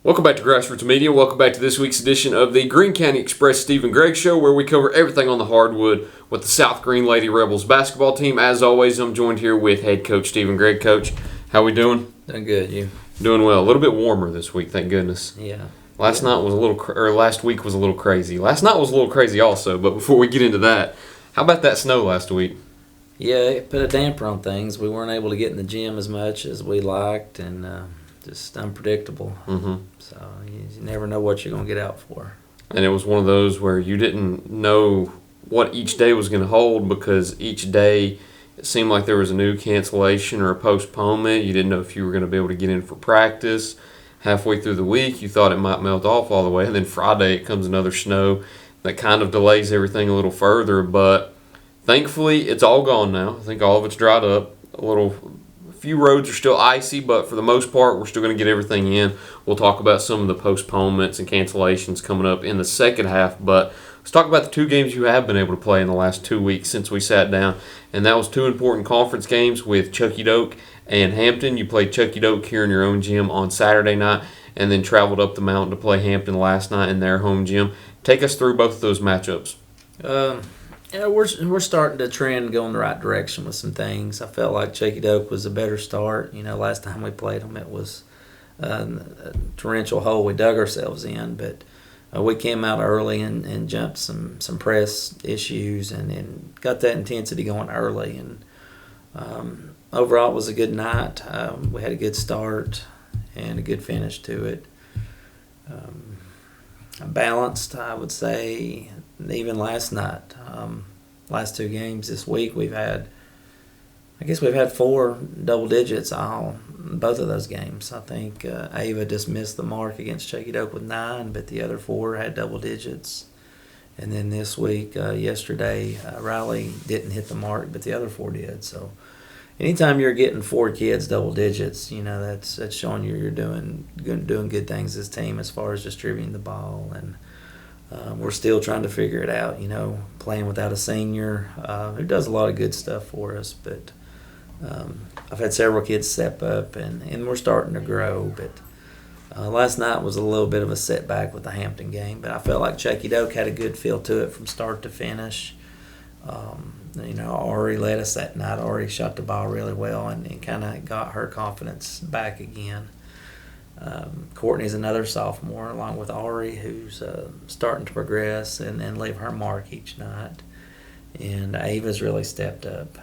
Welcome back to Grassroots Media. Welcome back to this week's edition of the Greene County Express Steve and Gregg Show, where we cover everything on the hardwood with the South Greene Lady Rebels basketball team. As always, I'm joined here with head coach Steve and Gregg. Coach, how we doing? Doing good. You? Doing well. A little bit warmer this week, thank goodness. Yeah. Last week was a little crazy. Last night was a little crazy also. But before we get into that, how about that snow last week? Yeah, it put a damper on things. We weren't able to get in the gym as much as we liked, and just unpredictable. Mm-hmm. So you never know what you're going to get out for. And it was one of those where you didn't know what each day was going to hold, because each day it seemed like there was a new cancellation or a postponement. You didn't know if you were going to be able to get in for practice. Halfway through the week, you thought it might melt off all the way, and then Friday it comes another snow that kind of delays everything a little further. But thankfully, it's all gone now. I think all of it's dried up. A few roads are still icy, but for the most part, we're still going to get everything in. We'll talk about some of the postponements and cancellations coming up in the second half, but let's talk about the two games you have been able to play in the last 2 weeks since we sat down, and that was two important conference games with Chuckey Doak and Hampton. You played Chuckey Doak here in your own gym on Saturday night, and then traveled up the mountain to play Hampton last night in their home gym. Take us through both of those matchups. Yeah, we're starting to trend and go in the right direction with some things. I felt like Chuckey Doak was a better start. Last time we played them, it was a torrential hole we dug ourselves in, but we came out early and jumped some press issues and got that intensity going early. And overall, it was a good night. We had a good start and a good finish to it. Balanced, I would say, even last night. Last two games this week, we've had 4 double digits both of those games. I think Ava just missed the mark against Chuckey Doak with 9, but the other 4 had double digits. And then this week, yesterday, Riley didn't hit the mark, but the other 4 did. So anytime you're getting 4 kids double digits, that's showing you're doing good things as a team as far as distributing the ball. And we're still trying to figure it out, playing without a senior who does a lot of good stuff for us. But I've had several kids step up, and we're starting to grow. But last night was a little bit of a setback with the Hampton game. But I felt like Chuckey Doak had a good feel to it from start to finish. Ari led us that night. Ari shot the ball really well and kind of got her confidence back again. Courtney's another sophomore, along with Ari, who's starting to progress and leave her mark each night. And Ava's really stepped up.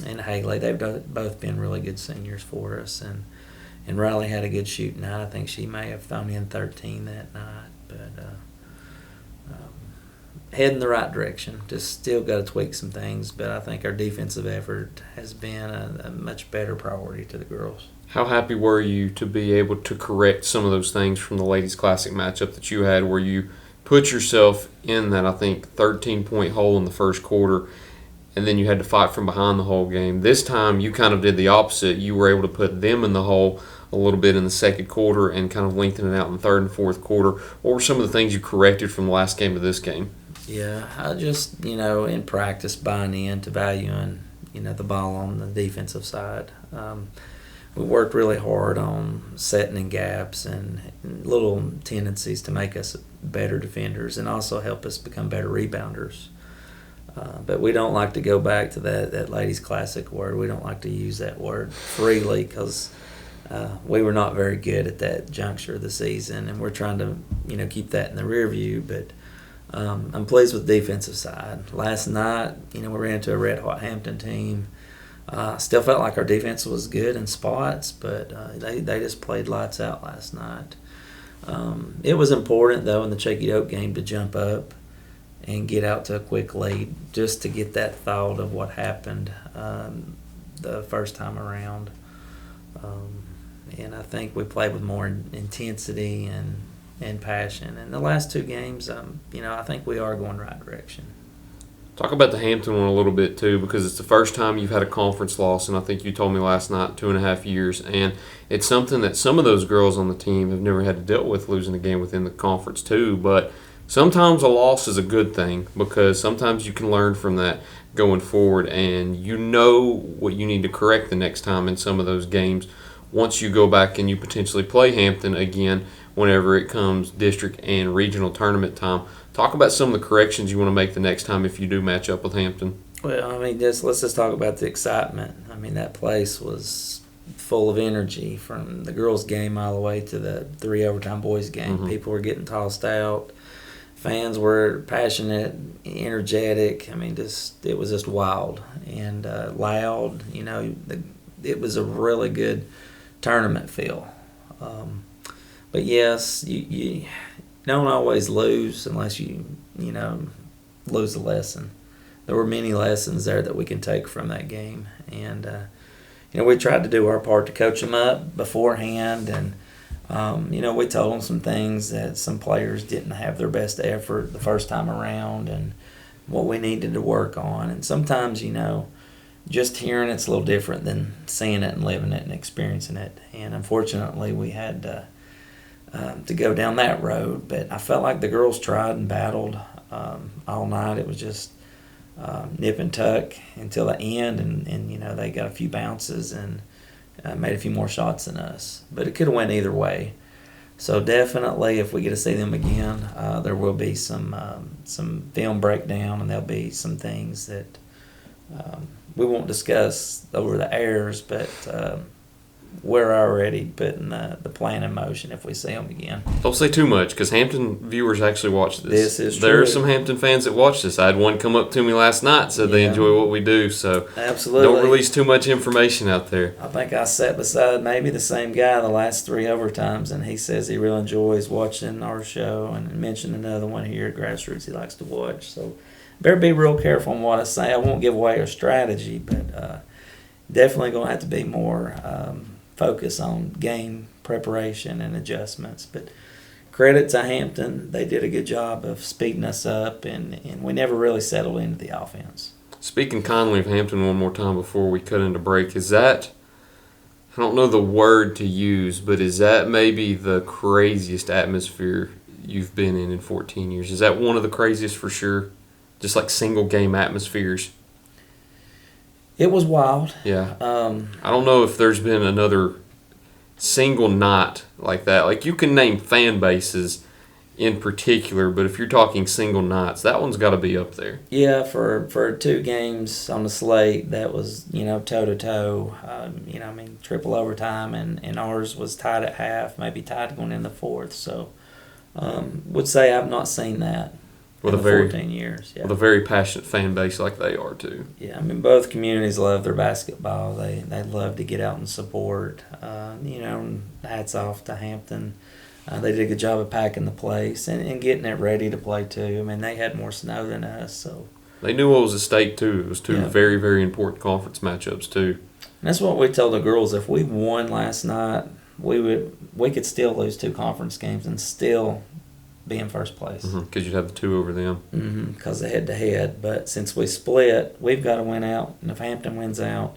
And Haley, they've both been really good seniors for us. And Riley had a good shooting night. I think she may have thrown in 13 that night. But heading the right direction. Just still got to tweak some things, but I think our defensive effort has been a much better priority to the girls. How happy were you to be able to correct some of those things from the Ladies Classic matchup that you had, where you put yourself in that, I think, 13-point hole in the first quarter, and then you had to fight from behind the whole game? This time you kind of did the opposite. You were able to put them in the hole a little bit in the second quarter and kind of lengthen it out in the third and fourth quarter. What were some of the things you corrected from the last game to this game? Yeah, I just, in practice, buying into valuing, the ball on the defensive side. We worked really hard on setting in gaps and little tendencies to make us better defenders and also help us become better rebounders. But we don't like to go back to that Ladies Classic word. We don't like to use that word freely because we were not very good at that juncture of the season, and we're trying to, keep that in the rear view. But I'm pleased with the defensive side. Last night, we ran into a red-hot Hampton team. Still felt like our defense was good in spots, but they just played lights out last night. It was important, though, in the Chuckey Doak game to jump up and get out to a quick lead just to get that thought of what happened the first time around. And I think we played with more intensity and passion. And the last 2 games, I think we are going the right direction. Talk about the Hampton one a little bit, too, because it's the first time you've had a conference loss, and I think you told me last night, 2.5 years. And it's something that some of those girls on the team have never had to deal with, losing a game within the conference, too. But sometimes a loss is a good thing, because sometimes you can learn from that going forward, and you know what you need to correct the next time in some of those games. once you go back and you potentially play Hampton again whenever it comes district and regional tournament time. Talk about some of the corrections you want to make the next time if you do match up with Hampton. Well, I mean, let's just talk about the excitement. I mean, that place was full of energy from the girls' game all the way to the 3 overtime boys' game. Mm-hmm. People were getting tossed out. Fans were passionate, energetic. I mean, it was just wild and loud. You know, it was a really good tournament feel. But yes, you don't always lose unless you lose a lesson. There were many lessons there that we can take from that game, and we tried to do our part to coach them up beforehand, and we told them some things that some players didn't have their best effort the first time around, and what we needed to work on. And sometimes, just hearing it's a little different than seeing it and living it and experiencing it. And unfortunately, we had to go down that road. But I felt like the girls tried and battled all night. It was just nip and tuck until the end, and they got a few bounces and made a few more shots than us. But it could have went either way. So definitely, if we get to see them again, there will be some film breakdown, and there'll be some things that we won't discuss over the airs, but we're already putting the plan in motion if we see them again. Don't say too much, because Hampton viewers actually watch this. This is true. There are some Hampton fans that watch this. I had one come up to me last night, said they enjoy what we do, so absolutely don't release too much information out there. I think I sat beside maybe the same guy the last 3 overtimes, and he says he really enjoys watching our show, and mentioned another one here at Grassroots he likes to watch. So better be real careful on what I say. I won't give away our strategy, but definitely going to have to be more focus on game preparation and adjustments. But credit to Hampton, they did a good job of speeding us up, and we never really settled into the offense. Speaking kindly of Hampton one more time before we cut into break, is that, I don't know the word to use, but is that maybe the craziest atmosphere you've been in 14 years? Is that one of the craziest for sure? Just like single game atmospheres? It was wild. Yeah. I don't know if there's been another single night like that. Like, you can name fan bases in particular, but if you're talking single nights, that one's got to be up there. Yeah, for 2 games on the slate, that was, toe-to-toe. Triple overtime, and ours was tied at half, maybe tied going in the fourth. So would say I've not seen that. With in a the very 14 years, yeah. With a very passionate fan base like they are too. Yeah, both communities love their basketball. They love to get out and support. And hats off to Hampton. They did a good job of packing the place and getting it ready to play too. They had more snow than us, so they knew what was at stake too. It was 2 Yeah. very, very important conference matchups too. And that's what we told the girls. If we won last night, we could still lose 2 conference games and still be in first place. Because you'd have the 2 over them. Because of head-to-head. But since we split, we've got to win out. And if Hampton wins out,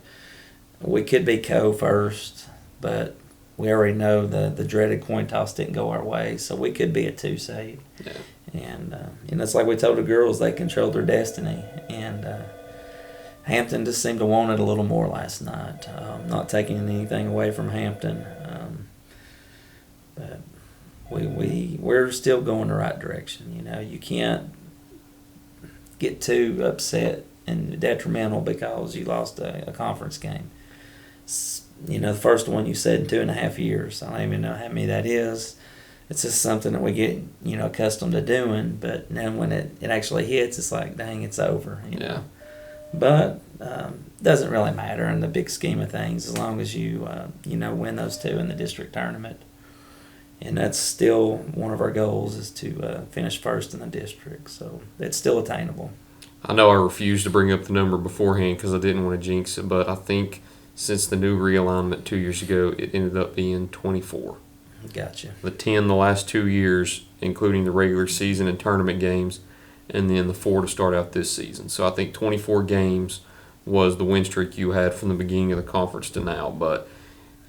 we could be co-first. But we already know the dreaded coin toss didn't go our way. So we could be a 2 seed. Yeah. And it's like we told the girls, they controlled their destiny. And Hampton just seemed to want it a little more last night. Not taking anything away from Hampton. But we're still going the right direction. You can't get too upset and detrimental because you lost a conference game. The first one you said in 2.5 years. I don't even know how many that is. It's just something that we get accustomed to doing. But now when it actually hits, it's like, dang, it's over. Yeah. But doesn't really matter in the big scheme of things as long as you win those 2 in the district tournament. And that's still one of our goals, is to finish first in the district. So it's still attainable. I know I refused to bring up the number beforehand because I didn't want to jinx it, but I think since the new realignment 2 years ago, it ended up being 24. Gotcha. The 10 the last 2 years, including the regular season and tournament games, and then the 4 to start out this season. So I think 24 games was the win streak you had from the beginning of the conference to now. But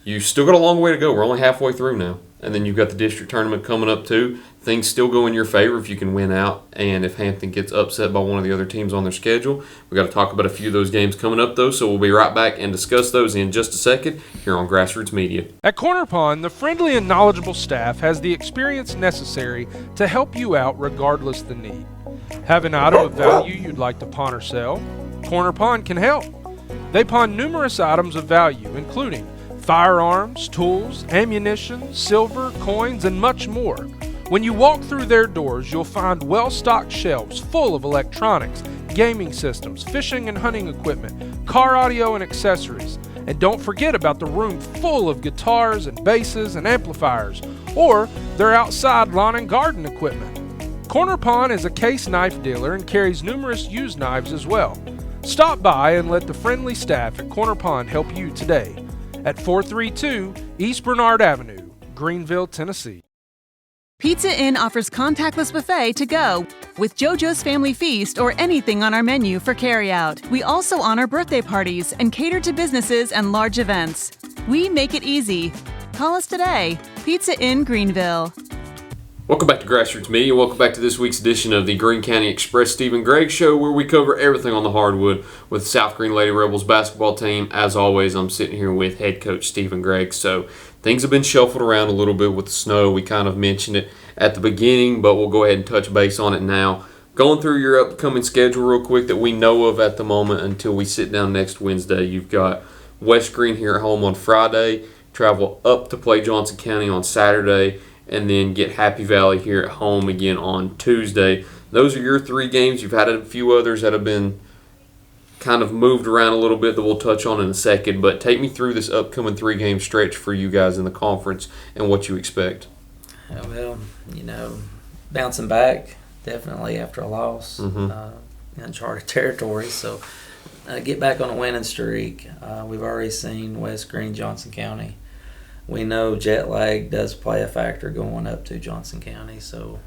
You still got a long way to go. We're only halfway through now. And then you've got the district tournament coming up too. Things still go in your favor if you can win out. And if Hampton gets upset by one of the other teams on their schedule, we got to talk about a few of those games coming up though. So we'll be right back and discuss those in just a second here on Grassroots Media. At Corner Pond, the friendly and knowledgeable staff has the experience necessary to help you out regardless the need. Have an item of value you'd like to pawn or sell? Corner Pond can help. They pawn numerous items of value, including firearms, tools, ammunition, silver, coins, and much more. When you walk through their doors, you'll find well-stocked shelves full of electronics, gaming systems, fishing and hunting equipment, car audio and accessories. And don't forget about the room full of guitars and basses and amplifiers, or their outside lawn and garden equipment. Corner Pond is a case knife dealer and carries numerous used knives as well. Stop by and let the friendly staff at Corner Pond help you today at 432 East Bernard Avenue, Greeneville, Tennessee. Pizza Inn offers contactless buffet to go with JoJo's Family Feast or anything on our menu for carryout. We also honor birthday parties and cater to businesses and large events. We make it easy. Call us today. Pizza Inn Greeneville. Welcome back to Grassroots Media. Welcome back to this week's edition of the Greene County Express Steve and Gregg Show, where we cover everything on the hardwood with South Greene Lady Rebels basketball team. As always, I'm sitting here with head coach Steve and Gregg. So things have been shuffled around a little bit with the snow. We kind of mentioned it at the beginning, but we'll go ahead and touch base on it now. Going through your upcoming schedule real quick that we know of at the moment until we sit down next Wednesday. You've got West Greene here at home on Friday, travel up to play Johnson County on Saturday, and then get Happy Valley here at home again on Tuesday. Those are your three games. You've had a few others that have been kind of moved around a little bit that we'll touch on in a second, but take me through this upcoming three-game stretch for you guys in the conference and what you expect. Well, bouncing back definitely after a loss, uncharted territory. So get back on a winning streak. We've already seen West Greene, Johnson County. We know jet lag does play a factor going up to Johnson County, so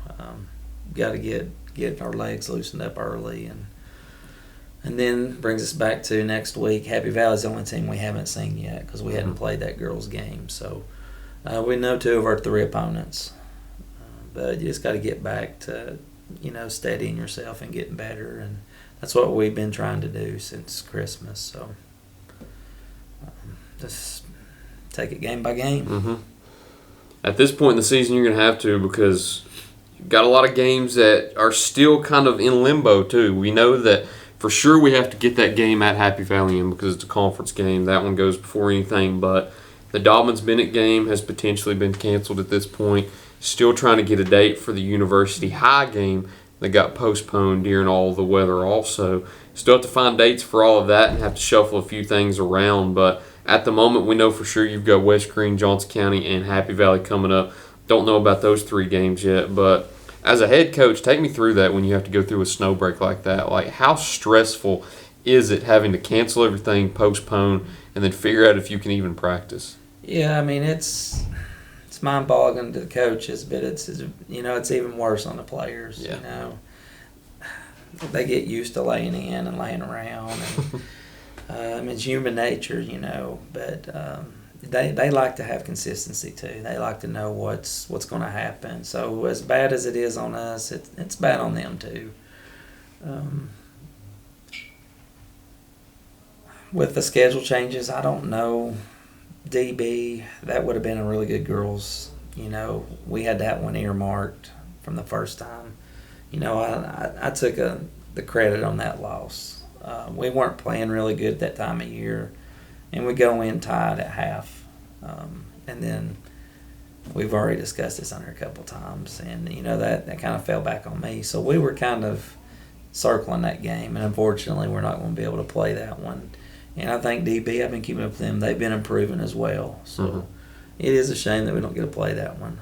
got to get our legs loosened up early, and then brings us back to next week. Happy Valley's the only team we haven't seen yet because we hadn't played that girls' game. So we know two of our three opponents, but you just got to get back to steadying yourself and getting better, and that's what we've been trying to do since Christmas. So just take it game by game. At this point in the season, you're going to have to, because you've got a lot of games that are still kind of in limbo too. We know that for sure we have to get that game at Happy Valley in because it's a conference game. That one goes before anything, but the Dobbins-Bennett game has potentially been canceled at this point. Still trying to get a date for the University High game that got postponed during all the weather also. Still have to find dates for all of that and have to shuffle a few things around, but at the moment, we know for sure you've got West Greene, Johnson County, and Happy Valley coming up. Don't know about those three games yet, but as a head coach, take me through that when you have to go through a snow break like that. Like, how stressful is it having to cancel everything, postpone, and then figure out if you can even practice? Yeah, I mean, it's mind-boggling to the coaches, but it's even worse on the players. Yeah. They get used to laying in and laying around, and it's human nature, but they like to have consistency too. They like to know what's going to happen. So as bad as it is on us, it's bad on them too. With the schedule changes, I don't know. DB, that would have been a really good girls. We had that one earmarked from the first time. I took the credit on that loss. We weren't playing really good at that time of year, and we go in tied at half. And then we've already discussed this on here a couple times, and that kind of fell back on me. So we were kind of circling that game, and unfortunately we're not going to be able to play that one. And I think DB, I've been keeping up with them. They've been improving as well. So it is a shame that we don't get to play that one.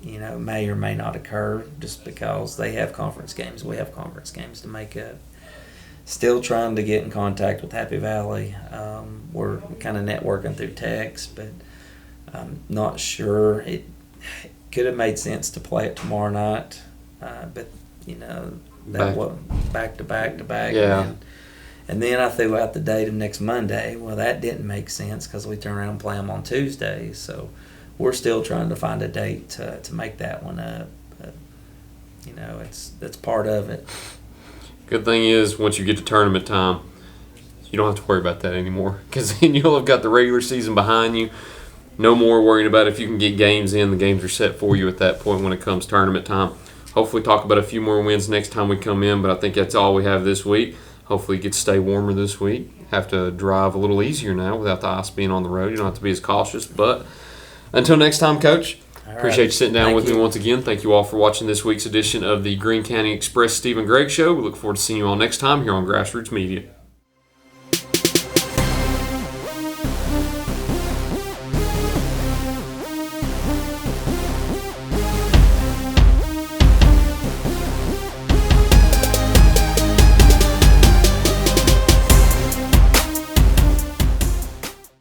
May or may not occur just because they have conference games. We have conference games to make up. Still trying to get in contact with Happy Valley. We're kind of networking through text, but I'm not sure. It could have made sense to play it tomorrow night, but that was back to back to back. Yeah. And then I threw out the date of next Monday. Well, that didn't make sense because we turn around and play them on Tuesdays. So we're still trying to find a date to make that one up. But, that's part of it. Good thing is, once you get to tournament time, you don't have to worry about that anymore, because then you'll have got the regular season behind you. No more worrying about if you can get games in. The games are set for you at that point when it comes tournament time. Hopefully talk about a few more wins next time we come in, but I think that's all we have this week. Hopefully it gets to stay warmer this week. Have to drive a little easier now without the ice being on the road. You don't have to be as cautious. But until next time, Coach, appreciate you sitting down with me once again. Thank you all for watching this week's edition of the Greene County Express Steve and Gregg Show. We look forward to seeing you all next time here on Grassroots Media.